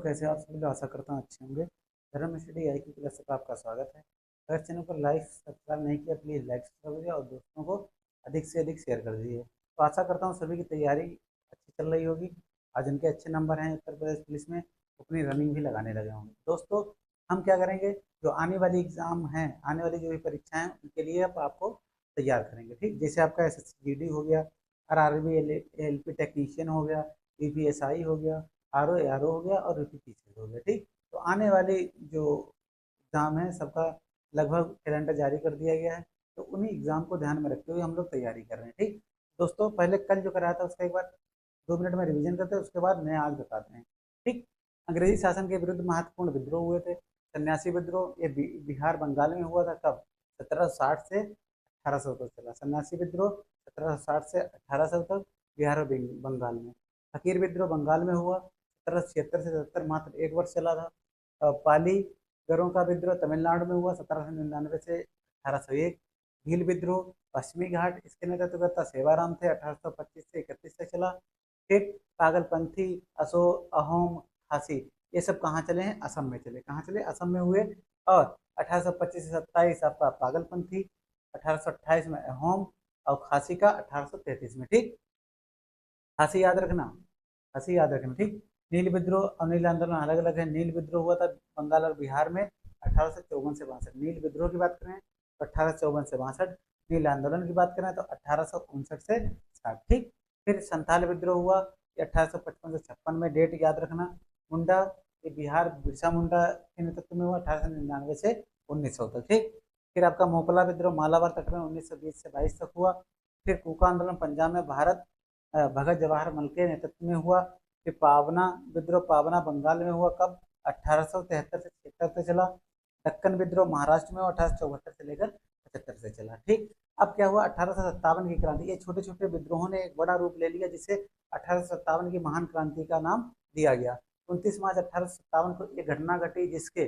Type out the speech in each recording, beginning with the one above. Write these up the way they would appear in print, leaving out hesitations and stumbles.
दोस्तों, कैसे आप सभी लोग? आशा करता हूँ अच्छे होंगे। धर्म स्टडी आई की क्लास में आपका स्वागत है। अगर चैनल को लाइक सब्सक्राइब नहीं किया, प्लीज़ लाइक सब्सक्राइब करिए और दोस्तों को अधिक से अधिक शेयर कर दीजिए। तो आशा करता हूँ सभी की तैयारी अच्छी चल रही होगी। आज उनके अच्छे नंबर हैं, उत्तर प्रदेश पुलिस में अपनी रनिंग भी लगाने लगे होंगे। दोस्तों, हम क्या करेंगे, जो आने वाली एग्ज़ाम हैं, आने वाली जो भी परीक्षाएँ हैं, उनके लिए अब आपको तैयार करेंगे। ठीक, जैसे आपका SSC GD हो गया, RRB LP टेक्नीशियन हो गया, BPSI हो गया, RO हो गया और UPPCL हो गया। ठीक, तो आने वाले जो एग्ज़ाम है सबका लगभग कैलेंडर जारी कर दिया गया है। तो उन्हीं एग्ज़ाम को ध्यान में रखते हुए हम लोग तैयारी कर रहे हैं। ठीक दोस्तों, पहले कल जो कराया था उसका एक बार 2 मिनट में रिवीजन करते हैं, उसके बाद मैं आज बताते हैं। ठीक, अंग्रेजी शासन के विरुद्ध महत्वपूर्ण विद्रोह हुए थे। सन्यासी विद्रोह ये बिहार बंगाल में हुआ था। कब? 1760 से 1800 तक चला सन्यासी विद्रोह। 1760 से 1800 तक बिहार और बंगाल में। फकीर विद्रोह बंगाल में हुआ। 1776 से 77, मात्र 1 वर्ष चला था। पाली गरों का विद्रोह तमिलनाडु में हुआ 1799 से 1801। भील विद्रोह पश्चिमी घाट, इसके नेतृत्व सेवाराम थे। 1825 से 31 तक चला। फिर पागलपंथी, असो, अहोम, खासी, ये सब कहाँ चले हैं? असम में चले। कहाँ चले? असम में हुए। और 1825 से 27 आपका पागलपंथी, 1828 में अहोम और खासी का 1833 में। ठीक, खासी याद रखना, खासी याद रखना। ठीक, नील विद्रोह और नील आंदोलन अलग अलग है। नील विद्रोह हुआ था बंगाल और बिहार में 1854 से 62। नील विद्रोह की बात करें तो 1854 से 62। नील आंदोलन की बात करें तो 1859 से 60। ठीक, फिर संथाल विद्रोह हुआ, ये 1855 से 56 में। डेट याद रखना। मुंडा, ये बिहार बिरसा मुंडा के नेतृत्व में हुआ 1899 से 1900 तक। ठीक, फिर आपका मोपला विद्रोह मालाबार तट में 1920 से 22 तक हुआ। फिर कूका आंदोलन पंजाब में भारत भगत जवाहर मल के नेतृत्व में हुआ। फिर पावना विद्रोह पावना बंगाल में हुआ। कब? 1873 से 76 तक चला। दक्कन विद्रोह महाराष्ट्र में 1874 से लेकर 75 से चला। ठीक, अब क्या हुआ? 1857 की क्रांति। ये छोटे छोटे विद्रोहों ने एक बड़ा रूप ले लिया, जिसे 1857 की महान क्रांति का नाम दिया गया। 29 मार्च 1857 को एक घटना घटी, जिसके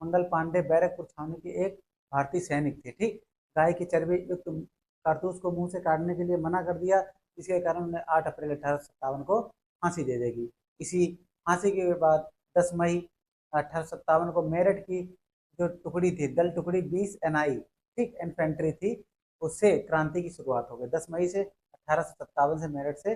मंगल पांडे बैरकपुर छावनी के एक भारतीय सैनिक थे। ठीक, गाय की चर्बी युक्त कारतूस को मुंह से काटने के लिए मना कर दिया। इसके कारण उन्हें 8 अप्रैल 1857 को फांसी दे देगी। इसी फांसी के बाद 10 मई 1857 को मेरठ की जो टुकड़ी थी, दल टुकड़ी 20 NI, ठीक, इन्फेंट्री थी, उससे क्रांति की शुरुआत हो गई। 10 मई से 1857 से मेरठ से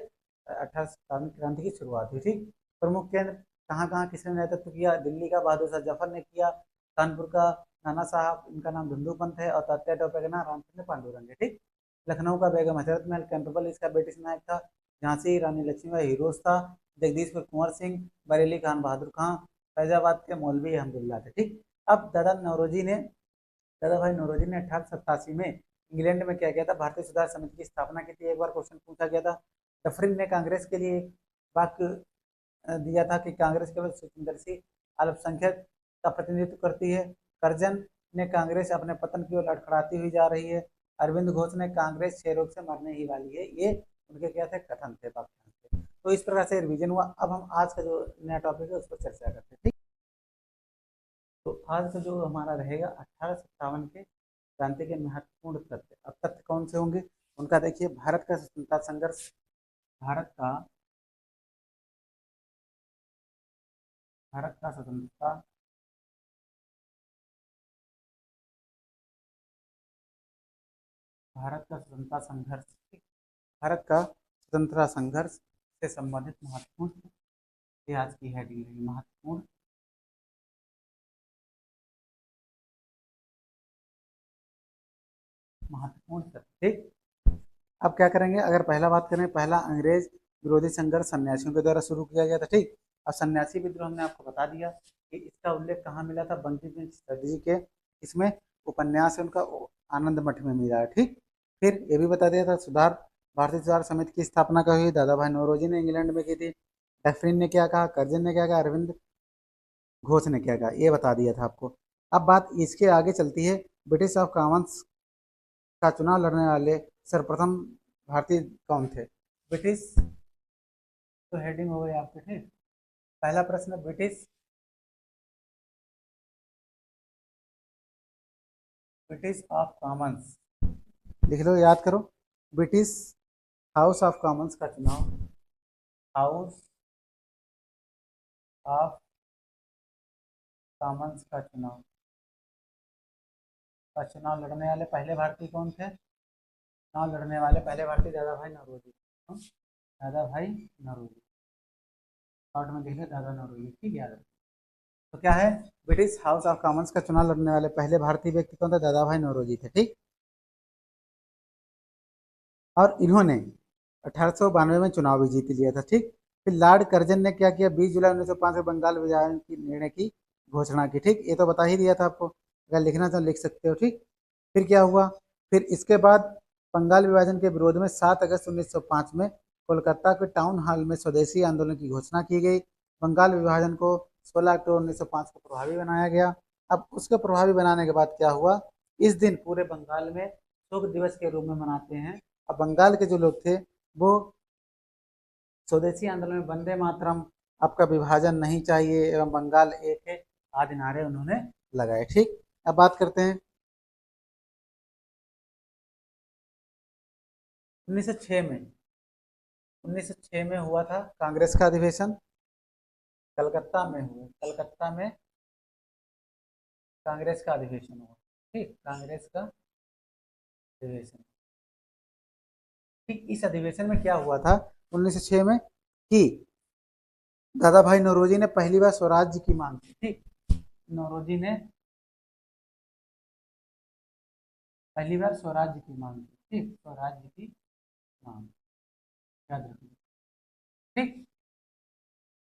1857 क्रांति की शुरुआत हुई। ठीक, प्रमुख केंद्र कहाँ कहाँ किसने नेतृत्व किया? दिल्ली का बहादुर शाह जफर ने किया। कानपुर का नाना साहब, इनका नाम धुंधु पंत है। और तात्या टोपे का नाम रामचंद्र पांडुरंग है। ठीक, लखनऊ का बेगम हजरत महल कैंपबेल इसका ब्रिटिश नायक था। झांसी रानी लक्ष्मीबाई हीरोज था। जगदीशपुर कुंवर सिंह, बरेली खान बहादुर खां, फैजाबाद के मौलवी अहमदुल्ला थे। ठीक, अब दादा भाई नौरोजी ने 1887 में इंग्लैंड में क्या किया था? भारतीय सुधार समिति की स्थापना की थी। एक बार क्वेश्चन पूछा गया था। डफरिन ने कांग्रेस के लिए एक वाक्य दिया था कि कांग्रेस केवल सूक्ष्मदर्शी अल्पसंख्यक का प्रतिनिधित्व करती है। करजन ने कांग्रेस अपने पतन की ओर लड़खड़ाती हुई जा रही है। अरविंद घोष ने कांग्रेस क्षय रोग से मरने ही वाली है। ये उनके क्या थे? कथन थे, वाक्यांश थे। तो इस प्रकार से रिवीजन हुआ। अब हम आज का जो नया टॉपिक है उस पर चर्चा करते हैं। ठीक, तो आज का जो हमारा रहेगा 1857 के क्रांति के महत्वपूर्ण तथ्य। अब तथ्य कौन से होंगे उनका देखिए। भारत का भारत का स्वतंत्रता भारत का स्वतंत्रता संघर्ष। ठीक, भारत का स्वतंत्रता संघर्ष से संबंधित महत्वपूर्ण, ये आज की हेडिंग है, महत्वपूर्ण तथ्य। ठीक, अब क्या करेंगे? अगर पहला बात करें, पहला अंग्रेज विरोधी संघर्ष सन्यासियों के द्वारा शुरू किया गया था। ठीक, अब सन्यासी विद्रोह हमने आपको बता दिया कि इसका उल्लेख कहाँ मिला था? बंकिम चंद्र चटर्जी के इसमें उपन्यास है उनका, आनंद मठ में मिला है। ठीक, फिर ये भी बता दिया था सुधार भारतीय सुधार समिति की स्थापना कब हुई? दादा भाई नौरोजी ने इंग्लैंड में की थी। डफरिन ने क्या कहा? कर्जन ने क्या कहा? अरविंद घोष ने क्या कहा? ये बता दिया था आपको। अब बात इसके आगे चलती है। ब्रिटिश ऑफ कॉमन्स का चुनाव लड़ने वाले सर्वप्रथम भारतीय कौन थे? ब्रिटिश, तो हेडिंग हो गई आपके। ठीक, पहला प्रश्न, ब्रिटिश ऑफ कॉमन्स लिख लो, याद करो। ब्रिटिश हाउस ऑफ कॉमन्स का चुनाव, हाउस ऑफ कॉमन्स का चुनाव लड़ने वाले पहले भारतीय कौन थे? चुनाव लड़ने वाले पहले भारतीय दादा भाई नौरोजी। दादा भाई नौरोजी, शॉर्ट में लिख ले दादा नौरोजी, ठीक याद रखो। तो क्या है, ब्रिटिश हाउस ऑफ कॉमन्स का चुनाव लड़ने वाले पहले भारतीय व्यक्ति कौन थे? दादा भाई नौरोजी थे, ठीक। और इन्होंने 1892 में चुनाव भी जीत लिया था, ठीक। फिर लॉर्ड कर्जन ने क्या किया, 20 जुलाई 1905 को बंगाल विभाजन की निर्णय की घोषणा की, ठीक। ये तो बता ही दिया था आपको, अगर लिखना तो लिख सकते हो, ठीक। फिर क्या हुआ, फिर इसके बाद बंगाल विभाजन के विरोध में 7 अगस्त 1905 में कोलकाता के टाउन हॉल में स्वदेशी आंदोलन की घोषणा की गई। बंगाल विभाजन को 16 अक्टूबर 1905 को प्रभावी बनाया गया। अब उसके प्रभावी बनाने के बाद क्या हुआ, इस दिन पूरे बंगाल में शोक दिवस के रूप में मनाते हैं। अब बंगाल के जो लोग थे वो स्वदेशी आंदोलन में वंदे मातरम, आपका विभाजन नहीं चाहिए एवं बंगाल एक है आदि नारे उन्होंने लगाए, ठीक। अब बात करते हैं 1906 में, 1906 में हुआ था कांग्रेस का अधिवेशन, कलकत्ता में हुआ, कलकत्ता में कांग्रेस का अधिवेशन हुआ, ठीक, कांग्रेस का अधिवेशन, ठीक। इस अधिवेशन में क्या हुआ था 1906 में कि दादा भाई नौरोजी ने पहली बार स्वराज्य की मांग की, ठीक। नौरोजी ने पहली बार स्वराज्य की मांग की, ठीक, स्वराज्य की मांग, याद रखिए, ठीक।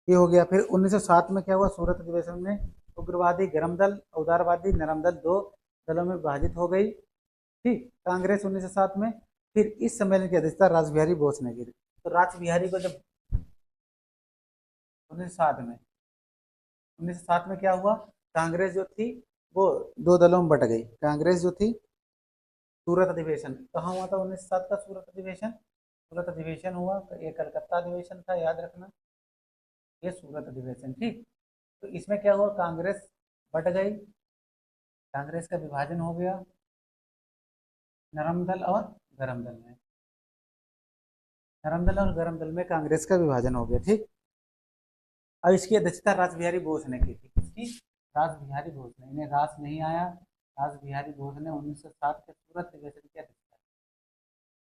ये हो गया। फिर 1907 में क्या हुआ, सूरत अधिवेशन में उग्रवादी गरम दल, उदारवादी नरम दल दो दलों में विभाजित हो गई, ठीक, कांग्रेस 1907 में। फिर इस सम्मेलन की अध्यक्षता रासबिहारी बोस ने की। तो रासबिहारी को जब 1907 में 1907 में क्या हुआ, कांग्रेस जो थी वो दो दलों में बट गई। कांग्रेस जो थी, सूरत अधिवेशन कहाँ हुआ था 1907 का सूरत अधिवेशन? सूरत अधिवेशन हुआ, ये कलकत्ता अधिवेशन था, याद रखना, ये सूरत अधिवेशन, ठीक। तो इसमें क्या हुआ, कांग्रेस बट गई, कांग्रेस का विभाजन हो गया नरम दल और गरम दल में, नरम दल और गरम दल में कांग्रेस का विभाजन हो गया, ठीक। अब इसकी अध्यक्षता रासबिहारी बोस ने की थी, किसकी? रासबिहारी बोस ने, इन्हें रास नहीं आया, रासबिहारी बोस ने 1907 के सूरत अधिवेशन की अध्यक्षता,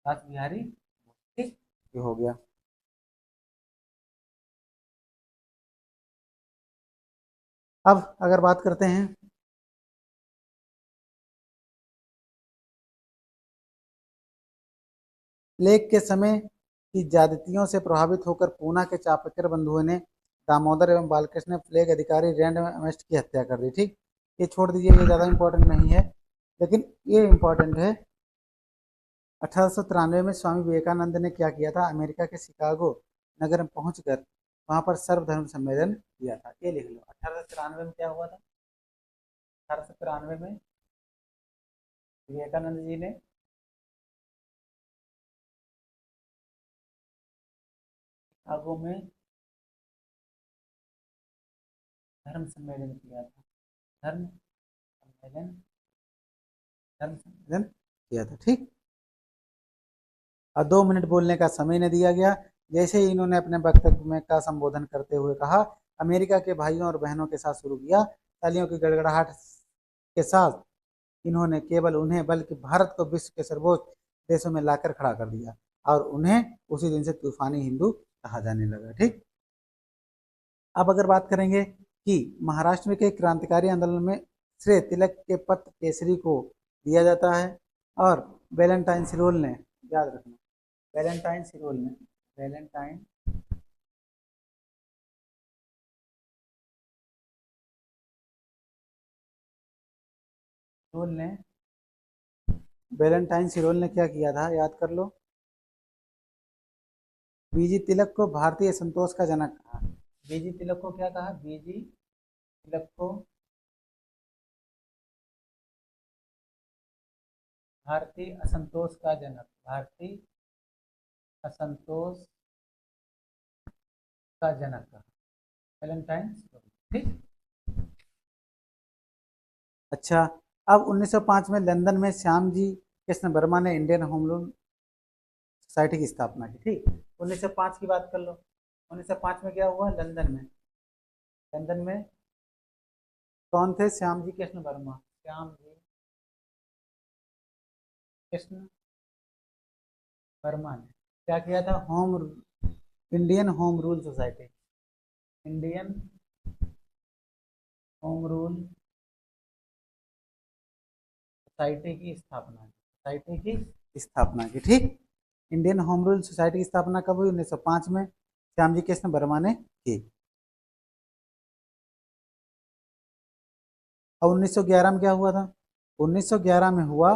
रासबिहारी बोस, ठीक, ये हो गया। अब अगर बात करते हैं प्लेग के समय की ज्यादतियों से प्रभावित होकर पूना के चापकर बंधुओं ने दामोदर एवं बालकृष्ण प्लेग अधिकारी रैंड अमेस्ट की हत्या कर दी, ठीक। ये छोड़ दीजिए, ये ज़्यादा इंपॉर्टेंट नहीं है, लेकिन ये इंपॉर्टेंट है। 1893 में स्वामी विवेकानंद ने क्या किया था, अमेरिका के शिकागो नगर में पहुंचकर वहां पर सर्वधर्म सम्मेलन किया था, ये लिख लो। 1893 में क्या हुआ था, 1893 में विवेकानंद जी ने शिकागो में धर्म सम्मेलन किया था, धर्म सम्मेलन, धर्म सम्मेलन किया था, ठीक। और 2 मिनट बोलने का समय न दिया गया। जैसे ही इन्होंने अपने वक्तव्य में का संबोधन करते हुए कहा, अमेरिका के भाइयों और बहनों के साथ शुरू किया, तालियों की गड़गड़ाहट के साथ इन्होंने केवल उन्हें बल्कि भारत को विश्व के सर्वोच्च देशों में लाकर खड़ा कर दिया और उन्हें उसी दिन से तूफानी हिंदू कहा जाने लगा, ठीक। अब अगर बात करेंगे कि महाराष्ट्र में के क्रांतिकारी आंदोलन में श्रेय तिलक के पत्र केसरी को दिया जाता है और वैलेंटाइन सिरोल ने, याद रखना, वैलेंटाइन सिरोल ने, वैलेंटाइन सिरोल ने, वैलेंटाइन सिरोल ने क्या किया था, याद कर लो। बीजी तिलक को भारतीय संतोष का जनक कहा। बीजी तिलक को क्या कहा, बीजी तिलक को भारतीय असंतोष का जनक, भारतीय असंतोष का जनक कहा, वैलेंटाइन सिरोल, ठीक। अच्छा, अब 1905 में लंदन में श्यामजी कृष्ण वर्मा ने इंडियन होम लोन सोसाइटी की स्थापना की, ठीक। 1905 की बात कर लो, 1905 में क्या हुआ, लंदन में कौन थे? श्याम जी कृष्ण वर्मा। श्याम जी कृष्ण वर्मा ने क्या किया था? Indian home rule society, Indian home rule society की स्थापना, सोसाइटी की स्थापना की। ठीक, इंडियन होम रूल सोसाइटी की स्थापना कब हुई? 1905 में श्यामजी कृष्ण वर्मा ने की। और 1911 में क्या हुआ था? 1911 में हुआ,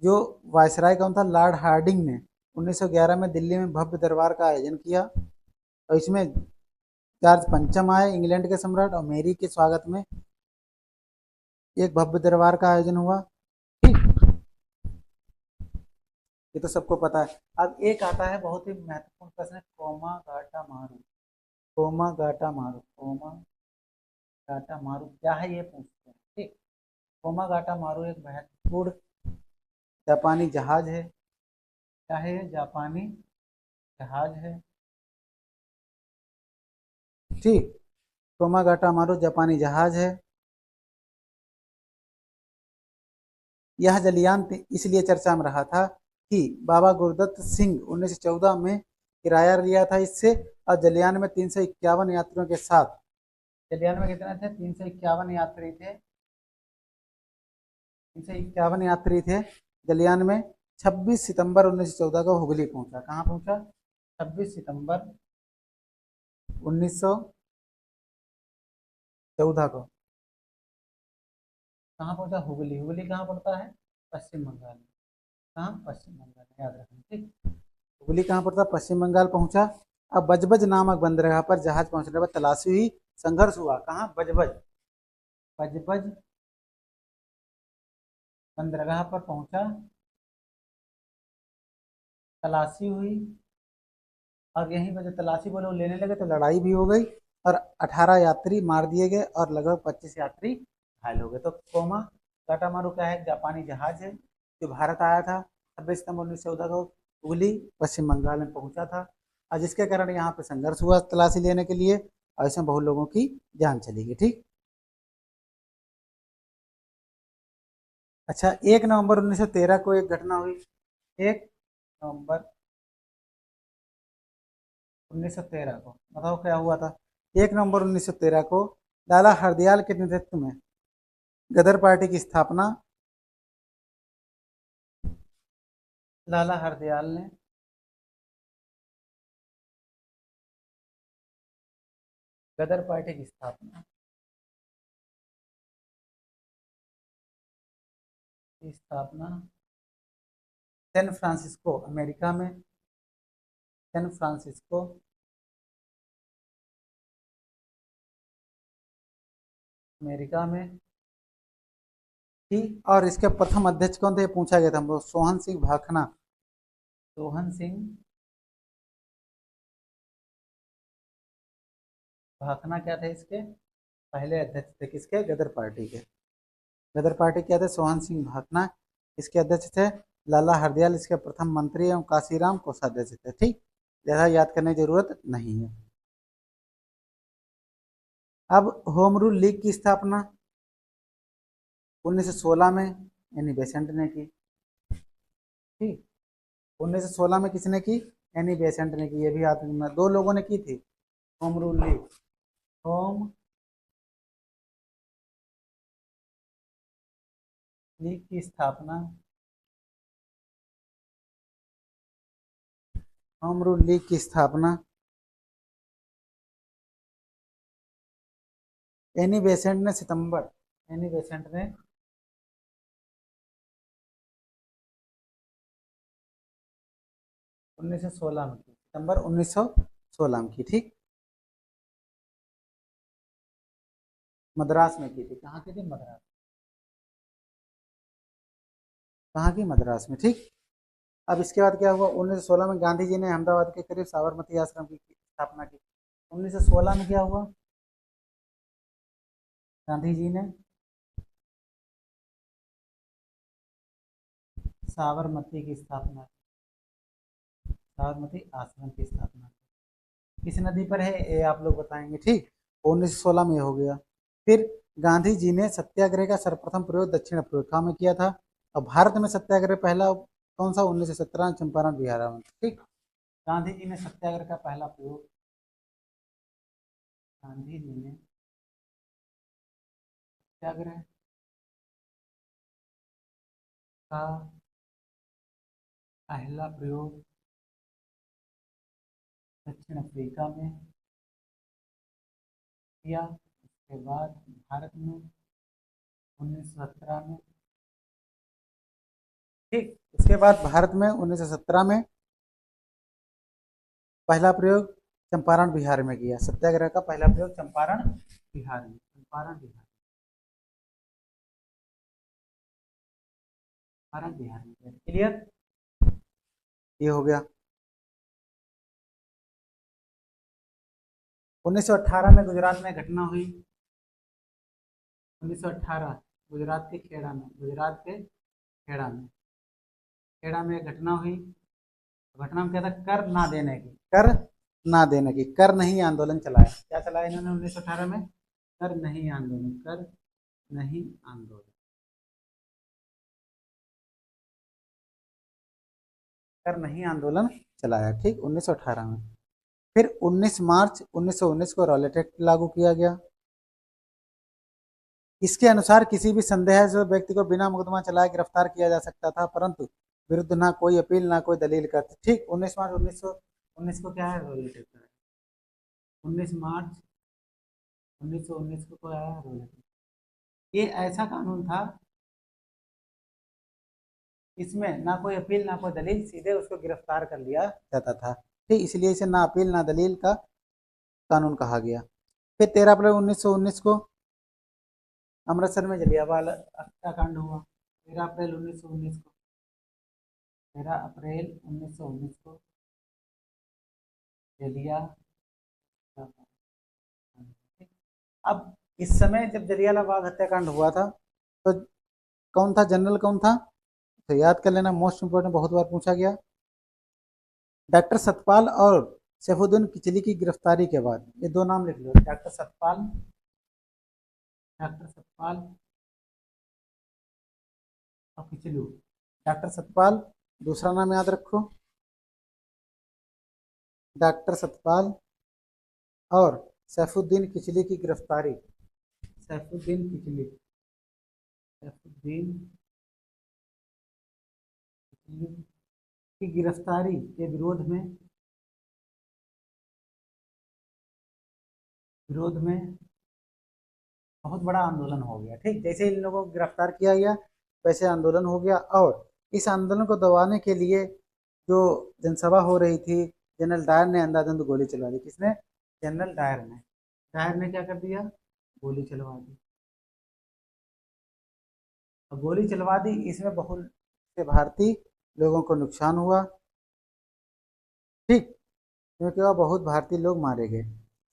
जो वायसराय कौन था? लॉर्ड हार्डिंग ने 1911 में दिल्ली में भव्य दरबार का आयोजन किया, और इसमें जॉर्ज पंचम आए, इंग्लैंड के सम्राट, और मेरी के स्वागत में एक भव्य दरबार का आयोजन हुआ। ठीक, ये तो सबको पता है। अब एक आता है बहुत ही महत्वपूर्ण प्रश्न, कोमा गाटा मारू। कोमा गाटा मारू, कोमा गाटा मारू क्या है, ये पूछते हैं। ठीक, कोमा गाटा मारू एक महत्वपूर्ण जापानी जहाज है। क्या है? जापानी जहाज है। ठीक, कोमा गाटा मारू जापानी जहाज है। यह जलियान इसलिए चर्चा में रहा था कि बाबा गुरदत्त सिंह 1914 में किराया लिया था इससे, और जलियान में 351 यात्रियों के साथ, जलियान में कितने थे? 351 यात्री थे, 351 यात्री थे जलियान में। 26 सितंबर 1914 को हुगली पहुंचा। कहाँ पहुंचा? 26 सितंबर 1914 को कहाँ पहुंचा? हुगली। हुगली कहाँ पड़ता है? पश्चिम बंगाल में। कहाँ? पश्चिम बंगाल में, याद रखना। ठीक, हुगली कहाँ पड़ता? पश्चिम बंगाल पहुंचा। अब बजबज नामक बंदरगाह पर जहाज पहुंचने पर तलाशी हुई, संघर्ष हुआ। कहाँ? बजबज, बजबज बंदरगाह पर पहुंचा, तलाशी हुई, और यहीं पर जो तलाशी बोले वो लेने लगे तो लड़ाई भी हो गई, और 18 यात्री मार दिए गए और लगभग 25 यात्री घायल हो गए। तो कोमा काटामारू क्या है? जापानी जहाज है जो भारत आया था 26 सितंबर 1914 को, हुगली पश्चिम बंगाल में पहुंचा था, और जिसके कारण यहाँ पे संघर्ष हुआ तलाशी लेने के लिए, और इसमें बहुत लोगों की जान चली गई। ठीक, अच्छा, 1 नवंबर 1913 को एक घटना हुई। 1 नवंबर 1913 को बताओ क्या हुआ था? 1 नवंबर 1913 को लाला हरदयाल के नेतृत्व में गदर पार्टी की स्थापना लाला हरदयाल ने गदर पार्टी की स्थापना सैन फ्रांसिस्को, अमेरिका में, सैन फ्रांसिस्को, अमेरिका में थी। और इसके प्रथम अध्यक्ष कौन थे? पूछा गया था हमको, सोहन सिंह भाखना। सोहन सिंह भाखना क्या थे इसके पहले अध्यक्ष थे? किसके? गदर पार्टी के। गदर पार्टी क्या थे? सोहन सिंह भाखना इसके अध्यक्ष थे। लाला हरदयाल इसके प्रथम मंत्री एवं काशीराम कोषाध्यक्ष थे। ठीक, ज़्यादा याद करने की जरूरत नहीं है। अब होम रूल लीग की स्थापना 1916 में एनी बेसेंट ने की। ठीक, 1916 में किसने की? एनी बेसेंट ने की। ये भी याद रखना, दो लोगों ने की थी home rule league. Home league की स्थापना, होम रूल लीग की स्थापना एनी बेसेंट ने एनी बेसेंट ने 1916 में की, सितंबर 1916 में की। ठीक, मद्रास में की थी। कहाँ की थी? मद्रास। कहाँ की? मद्रास में। ठीक, अब इसके बाद क्या हुआ? 1916 में गांधी जी ने अहमदाबाद के करीब साबरमती आश्रम की स्थापना की। 1916 में क्या हुआ? गांधी जी ने साबरमती की स्थापना, साबरमती आश्रम की स्थापना किस नदी पर है? ये आप लोग बताएंगे। ठीक, 1916 में हो गया। फिर गांधी जी ने सत्याग्रह का सर्वप्रथम प्रयोग दक्षिण अफ्रीका में किया था। और भारत में सत्याग्रह पहला कौन सा? 1917 चंपारण बिहार में। ठीक, गांधी जी ने सत्याग्रह का पहला प्रयोग, गांधी जी ने सत्याग्रह का पहला प्रयोग दक्षिण अफ्रीका में किया। उसके बाद भारत में 1917 में, ठीक, उसके बाद भारत में 1917 में पहला प्रयोग चंपारण बिहार में किया। सत्याग्रह का पहला प्रयोग चंपारण बिहार में, चंपारण बिहार, चंपारण बिहार में। क्लियर? ये हो गया। 1918 में गुजरात में घटना हुई। 1918 गुजरात के खेड़ा में, गुजरात के खेड़ा में, खेड़ा में एक घटना हुई। घटना में क्या था? कर ना देने की, कर ना देने की, कर नहीं आंदोलन चलाया। क्या चलाया इन्होंने 1918 में? कर नहीं आंदोलन, कर नहीं आंदोलन, कर नहीं आंदोलन चलाया। ठीक, 1918 में। फिर 19 मार्च 1919 को रॉलेट एक्ट लागू किया गया। इसके अनुसार किसी भी संदेह जो व्यक्ति को बिना मुकदमा चलाए गिरफ्तार किया जा सकता था, परंतु विरुद्ध ना कोई अपील ना कोई दलील करती। ठीक, 19 मार्च 1919 को क्या है? रॉलेट एक्ट है। 19 मार्च 1919 को आया रॉलेट एक्ट। ये ऐसा कानून था, इसमें ना कोई अपील ना कोई दलील, सीधे उसको गिरफ्तार कर लिया जाता था। ठीक, इसलिए इसे ना अपील ना दलील का कानून कहा गया। फिर 13 अप्रैल 1919 को अमृतसर में जलियांवाला हत्याकांड हुआ। 13 अप्रैल 1919 को, 13 अप्रैल 1919 को जलिया। अब इस समय जब जलियांवाला बाग हत्याकांड हुआ था, तो कौन था जनरल, कौन था? तो याद कर लेना, मोस्ट इंपोर्टेंट, बहुत बार पूछा गया। डॉक्टर सतपाल और सैफुद्दीन किचली की गिरफ्तारी के बाद, ये दो नाम लिख लो, डॉक्टर सतपाल और किचलू। डॉक्टर सतपाल, दूसरा नाम याद रखो, डॉक्टर सतपाल और सैफुद्दीन किचली की गिरफ्तारी, सैफुद्दीन किचली, सैफुद्दीन किचली की गिरफ्तारी के विरोध में बहुत बड़ा आंदोलन हो गया। ठीक, जैसे इन लोगों को गिरफ्तार किया गया वैसे आंदोलन हो गया। और इस आंदोलन को दबाने के लिए जो जनसभा हो रही थी, जनरल डायर ने अंधाधुंध गोली चलवा दी। किसने? जनरल डायर ने। डायर ने क्या कर दिया? गोली चलवा दी। और गोली चलवा दी, इसमें बहुत से भारतीय लोगों को नुकसान हुआ। ठीक, क्योंकि वह बहुत भारतीय लोग मारे गए।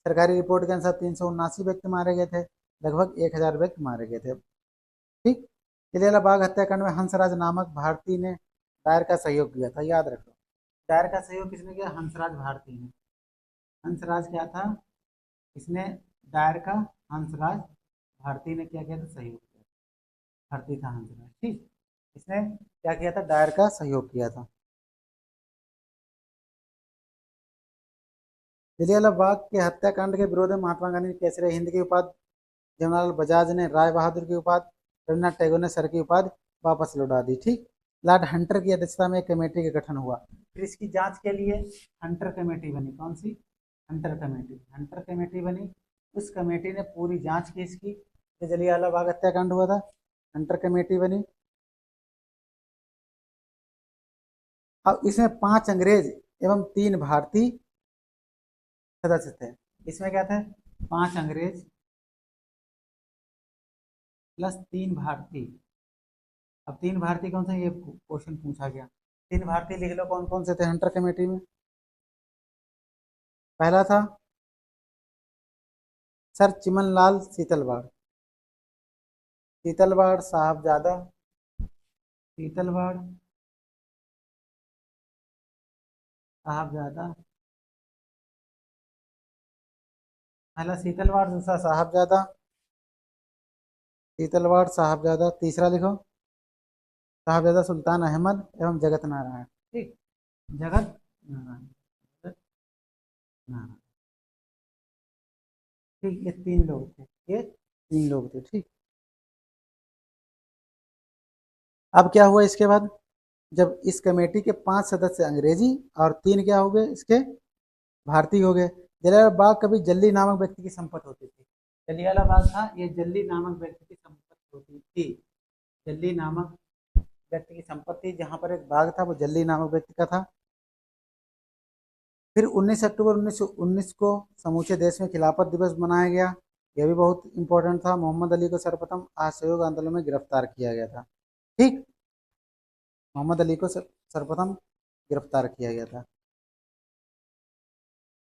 सरकारी रिपोर्ट के अनुसार 379 व्यक्ति मारे गए थे, लगभग 1000 व्यक्ति मारे गए थे। ठीक, जलियांवाला बाग हत्याकांड में हंसराज नामक भारतीय ने डायर का सहयोग किया था, याद रखो। डायर का सहयोग किसने किया? हंसराज भारती ने। हंसराज क्या था? इसने डायर का, हंसराज भारती ने क्या किया था? सहयोग किया। भारती था हंसराज। ठीक, इसने क्या किया था? डायर का सहयोग किया था। जलियांवाला बाग के हत्याकांड के विरोध में महात्मा गांधी ने केसरी हिंद की उपाधि, जवाहरलाल बजाज ने राय बहादुर की उपाधि, रविन्द्रनाथ टैगोर ने सर की उपाधि वापस लौटा दी। ठीक, लॉर्ड हंटर की अध्यक्षता में एक कमेटी का गठन हुआ। फिर इसकी जांच के लिए हंटर कमेटी बनी। कौन सी? Hunter committee. हंटर कमेटी बनी, उस कमेटी ने पूरी जांच की इसकी, जो जलियांवाला बाग हत्याकांड हुआ था। हंटर कमेटी बनी। अब इसमें 5 अंग्रेज एवं 3 भारतीय सदस्य थे। इसमें क्या थे? 5 अंग्रेज प्लस 3 भारतीय। अब 3 भारतीय कौन से? ये क्वेश्चन पूछा गया। 3 भारतीय लिख लो, कौन कौन से थे हंटर कमेटी में। पहला था सर चिमनलाल शीतलवाड़, शीतलवाड़ साहबजादा, शीतलवाड़ साहबजादा, पहला शीतलवाड़, दूसरा साहबजादा, शीतलवाड़ साहबजादा, तीसरा लिखो साहबजादा सुल्तान अहमद एवं जगत नारायण। ठीक, जगत नारायण, जगत नारायण। ठीक, ये तीन लोग थे, ये तीन लोग थे। ठीक, अब क्या हुआ इसके बाद, जब इस कमेटी के 5 सदस्य अंग्रेजी और 3 क्या हो गए इसके भारतीय हो गए। जलियांवाला बाग कभी जल्दी नामक व्यक्ति की संपत्ति होती थी। जलियांवाला बाग था, ये जल्दी नामक व्यक्ति की संपत्ति होती थी। जल्दी नामक व्यक्ति की संपत्ति, जहां पर एक बाग था वो जल्दी नामक व्यक्ति का था। फिर 19 अक्टूबर 1919 को समूचे देश में खिलाफत दिवस मनाया गया। यह भी बहुत इंपॉर्टेंट था। मोहम्मद अली को सर्वप्रथम असहयोग आंदोलन में गिरफ्तार किया गया था। ठीक, मोहम्मद अली को सर्वप्रथम गिरफ्तार किया गया था।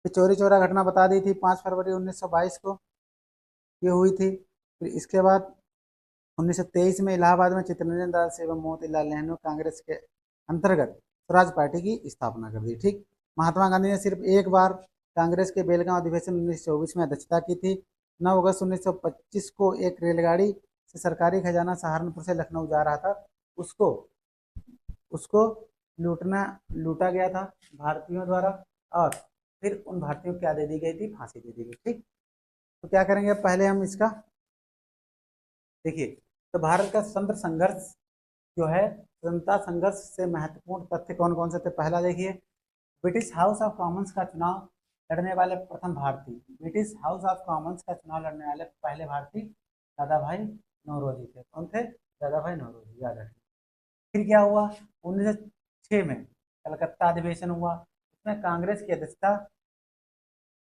फिर चोरी चोरा घटना बता दी थी, 5 फरवरी 1922 को ये हुई थी। फिर इसके बाद 1923 में इलाहाबाद में चित्तरंजन दास एवं मोतीलाल नेहरू कांग्रेस के अंतर्गत स्वराज पार्टी की स्थापना कर दी। ठीक, महात्मा गांधी ने सिर्फ एक बार कांग्रेस के बेलगांव अधिवेशन 1924 में अध्यक्षता की थी। 9 अगस्त 1925 को एक रेलगाड़ी से सरकारी खजाना सहारनपुर से लखनऊ जा रहा था, उसको उसको लूटा गया था भारतीयों द्वारा, और फिर उन भारतीयों को क्या दे दी गई थी, फांसी दे दी गई। ठीक, तो क्या करेंगे पहले हम इसका देखिए। तो भारत का स्वतंत्र संघर्ष जो है, स्वतंत्रता संघर्ष से महत्वपूर्ण तथ्य कौन कौन से थे। पहला देखिए, ब्रिटिश हाउस ऑफ कॉमन्स का चुनाव लड़ने वाले प्रथम भारतीय, ब्रिटिश हाउस ऑफ कॉमन्स का चुनाव लड़ने वाले पहले भारतीय दादा भाई नौरोजी थे। कौन थे? दादा भाई नौरोजी, याद रखें। फिर क्या हुआ, 1906 में कलकत्ता अधिवेशन हुआ, उसमें कांग्रेस की अध्यक्षता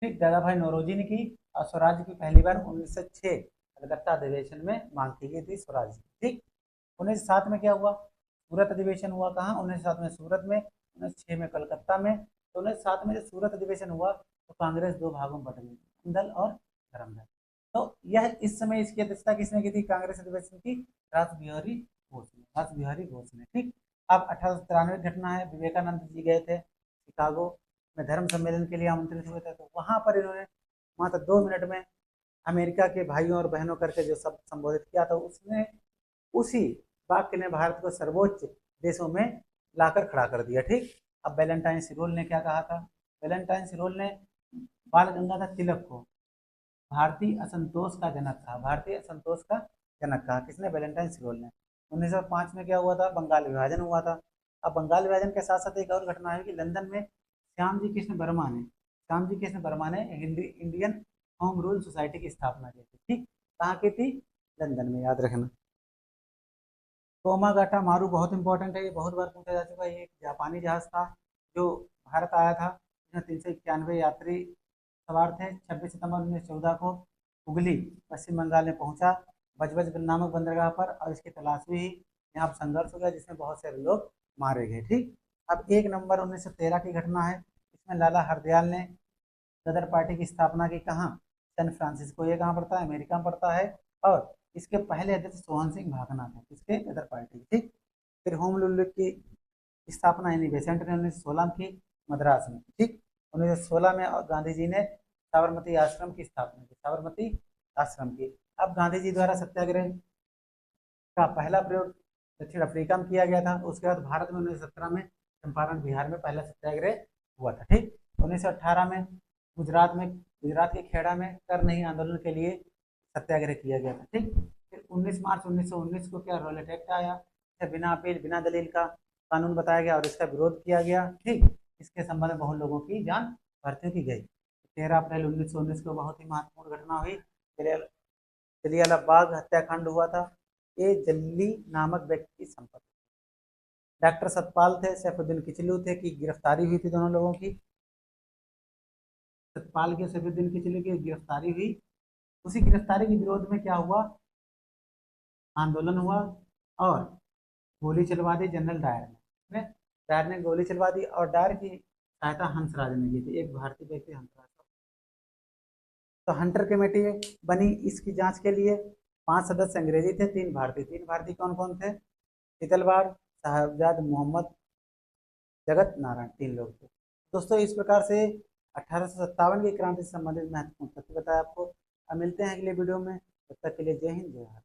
ठीक दादा भाई नौरोजी ने की, और स्वराज की पहली बार 1906 कलकत्ता अधिवेशन में मांग की गई थी स्वराज। ठीक, 1907 में क्या हुआ, सूरत अधिवेशन हुआ। कहाँ? 1907 में सूरत में, 1906 में कलकत्ता में। तो 1907 में जब सूरत अधिवेशन हुआ तो कांग्रेस दो भागों में बट गई, दल और धर्म दल। तो यह इस समय इसकी अध्यक्षता किसने की थी कांग्रेस अधिवेशन की? रास बिहारी घोष ने, रास बिहारी घोष ने। ठीक, अब 1893 घटना है, विवेकानंद जी गए थे शिकागो में, धर्म सम्मेलन के लिए आमंत्रित हुए थे, तो वहां पर इन्होंने मात्र 2 मिनट में अमेरिका के भाइयों और बहनों करके जो शब्द संबोधित किया था, उसने उसी वाक्य ने भारत को सर्वोच्च देशों में लाकर खड़ा कर दिया। ठीक, अब वैलेंटाइन सिरोल ने क्या कहा था? वैलेंटाइन सिरोल ने बाल गंगाधर तिलक को भारतीय असंतोष का जनक कहा, भारतीय असंतोष का जनक कहा। किसने? वैलेंटाइन सिरोल ने। 1905 में क्या हुआ था? बंगाल विभाजन हुआ था। अब बंगाल विभाजन के साथ साथ एक और घटना है कि लंदन में श्याम जी कृष्ण वर्मा ने इंडियन होम रूल सोसाइटी की स्थापना की थी। ठीक, कहाँ की थी? लंदन में, याद रखना। तोमागाटा मारू बहुत इंपॉर्टेंट है, ये बहुत बार पूछा जा चुका है। ये एक जापानी जहाज था जो भारत आया था, इसमें 391 यात्री सवार थे। 26 सितंबर 1914 को हुगली पश्चिम बंगाल में पहुंचा, बजबज नामक बंदरगाह पर, और इसकी तलाशी हुई। यहाँ पर संघर्ष हो गया जिसमें बहुत सारे लोग मारे गए। ठीक, अब 1 नवंबर 1913 की घटना है, इसमें लाला हरदयाल ने गदर पार्टी की स्थापना की। कहाँ? सैन फ्रांसिस्को, ये कहाँ पड़ता है? अमेरिका में पड़ता है। और इसके पहले अध्यक्ष सोहन सिंह भागना थे, किसके? गदर पार्टी। ठीक, फिर होम रूल की स्थापना यानी बेसेंट ने 1916 की मद्रास में। ठीक, 1916 में गांधी जी ने साबरमती आश्रम की स्थापना की, साबरमती आश्रम की। अब गांधी जी द्वारा सत्याग्रह का पहला प्रयोग दक्षिण अफ्रीका में किया गया था। उसके बाद भारत में 1917 में चंपारण बिहार में पहला सत्याग्रह हुआ था। ठीक, 1918 में गुजरात के खेड़ा में कर नहीं आंदोलन के लिए सत्याग्रह किया गया था। ठीक, फिर 19 मार्च 1919 को क्या रॉलेट एक्ट आया, बिना अपील बिना दलील का कानून बताया गया और इसका विरोध किया गया। ठीक, इसके संबंध में बहुत लोगों की जान भारतीयों की गई। 13 अप्रैल 1919 को बहुत ही महत्वपूर्ण घटना हुई, जलियांवाला बाग हत्याकांड हुआ था। ये जल्ली नामक व्यक्ति की संपत्ति। डॉक्टर सतपाल थे, सैफुद्दीन किचलू थे की गिरफ्तारी हुई थी दोनों लोगों की। सतपाल के सैफुद्दीन किचलू की गिरफ्तारी हुई। उसी गिरफ्तारी के विरोध में क्या हुआ? आंदोलन हुआ और गोली चलवा दी जनरल डायर ने। डायर ने गोली चलवा दी और डायर की सहायता हंसराज ने की थी, एक भारतीय व्यक्ति हंसराज। तो हंटर कमेटी बनी इसकी जांच के लिए। 5 सदस्य अंग्रेजी थे, 3 भारतीय। 3 भारतीय कौन कौन थे? शीतलवाड़, साहबजाद मोहम्मद, जगत नारायण, 3 लोग थे। दोस्तों, इस प्रकार से 1857 की क्रांति से संबंधित महत्वपूर्ण तथ्य बताया आपको। अब मिलते हैं अगले वीडियो में, तब तक के लिए जय हिंद जय भारत।